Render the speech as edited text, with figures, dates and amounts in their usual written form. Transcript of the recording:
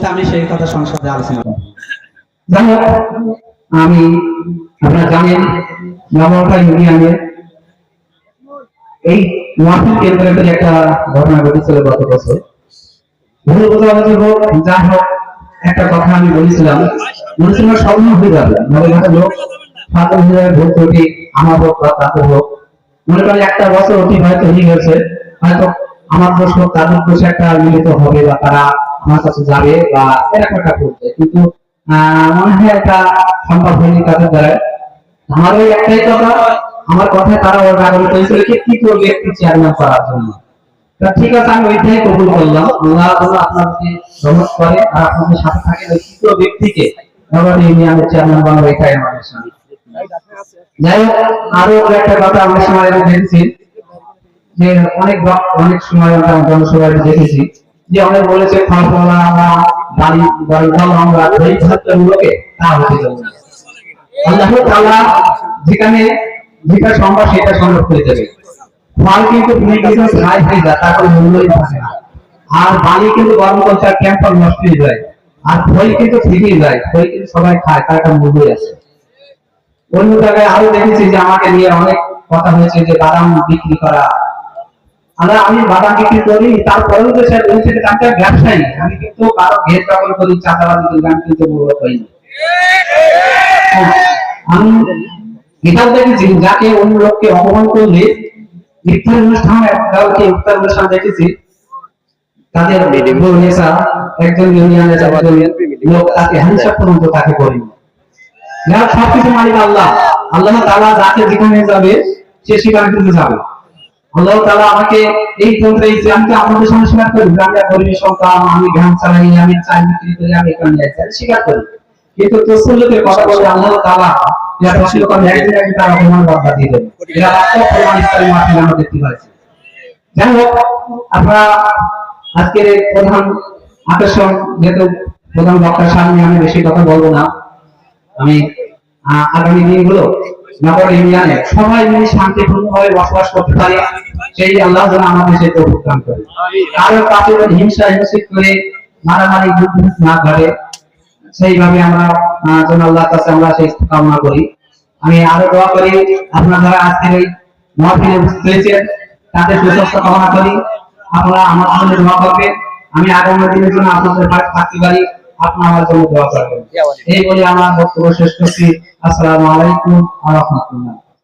আমি সেই কথা সংসদে আলোচনা করব। আমি আপনারা জানেন নবরপা ইউনিয়নের এই মাহফিল কেন্দ্রের একটা ঘটনা ঘটেছিল গত বছর। যা হোক একটা কথা আমি বলেছিলাম স্বপ্ন হয়ে যাবে নবঘাটের লোক সাধারণ হয়ে ভর্তি উঠি আমার হোক বা তাদের হোক মনে করেন একটা বছর অতিবাহিত হয়ে গেছে, হয়তো আমার প্রশ্ন তাদের প্রশ্ন একটা মিলিত হবে বা তারা আমার কাছে যাবে বা এরকম একটা করবে, কিন্তু মনে হয় একটা সম্ভব হয়নি তাদের দ্বারা। আমার ওই একটাই কথা, আমার কথায় তারা ওর আগ্রহ করেছিল কি করবে একটু চেয়ারম্যান করার জন্য। ঠিক আছে, আমি ওইটাই কবুল করলাম। আল্লাহ আপনাকে রহমত করে আর আপনাদের সাথে থাকে ওই তৃতীয় ব্যক্তিকে ইউনিয়নের চেয়ারম্যান বানাবো, এটাই আমাদের সামনে। যাই হোক, আরো একটা কথা আমরা সময় দেখেছি যে অনেক সময় আমরা জনসভায় দেখেছি যে অনেক বলেছে ফলফলা আমরা আমরা এই ছাত্রগুলোকে তা হতে দেবো না। আল্লাহ তাআলা যেখানে যেটা সম্ভব সেটা সম্ভব করে দেবে। ফল কিন্তু ছাই হয়ে যায়, তারপরে মূল্যই থাকে না। আর বালি কিন্তু গরম করতে ক্যাম্পার নষ্ট হয়ে যায়, আর ফল কিন্তু থেকেই যায়, ফল কিন্তু সবাই খায়, তার একটা মূল্যই আছে। অন্য জায়গায় আরো দেখেছি যে আমাকে নিয়ে অনেক কথা হয়েছে যে বাদাম বিক্রি করা। আমি বাদাম বিক্রি করি, তারপরেও যে সে বলছে যে আমি ব্যবসায়ী, আমি কিন্তু কারো ঘের দখল করি, চাঁদাবাজি করি, আমি কিন্তু মূল্য পাই না। আমি এটাও দেখেছি যাকে অন্য লোককে অপমান করলে ইফতার অনুষ্ঠান ইফতার অনুষ্ঠান দেখেছি তাদের একজন ইউনিয়নের লোক তাকে হ্যান্ডশেক পর্যন্ত তাকে করেনি। যারা সবকিছু মালিক আল্লাহ, আল্লাহ তাআলা যাকে যেখানে যাবে সে সেখানে কিন্তু যাবে। আল্লাহ তাআলা আমাকে এই পন্থা ইসলামকে আমাদের সামনে স্বীকার করি, আমরা গরিবের সন্তান, আমি ধ্যান চালাই, আমি চাই বিক্রি করি, আমি এখানে স্বীকার করি, কিন্তু তসল্লুতের কথা বলে আল্লাহ তাআলা যারা পছন্দ করেন একদিন একদিন তারা অপমান বার্তা দিয়ে দেন। এরা বাস্তব প্রমাণ ইসলামী মাঠে আমরা দেখতে পাচ্ছি। যাই হোক, আপনারা আজকের প্রধান আকর্ষণ, যেহেতু প্রধান বক্তার সামনে আমি বেশি কথা বলবো না, আমি আগামী দিনগুলো নগর ইউনিয়নে সবাই মিলে শান্তিপূর্ণভাবে বসবাস করতে পারি, সেই আল্লাহ যেন আমাদের সেই তৌফিক দান করে। কারোর কাছে হিংসা হিংসিত করে মারামারি না ঘটে, সেইভাবে আমরা যেন আল্লাহর কাছে আমরা সেই কামনা করি। আমি আরো দোয়া করি আপনারা যারা আজকের এই মাহফিলে উপস্থিত হয়েছেন তাদের সুস্বাস্থ্য কামনা করি। আপনারা আমার জন্য দোয়া করবেন, আমি আগামী দিনের জন্য আপনাদের পাশে থাকতে পারি, আপনারা আমার জন্য দোয়া করবেন। এই বলে আমার বক্তব্য শেষ করছি। আসসালামু আলাইকুম ওয়া রাহমাতুল্লাহ।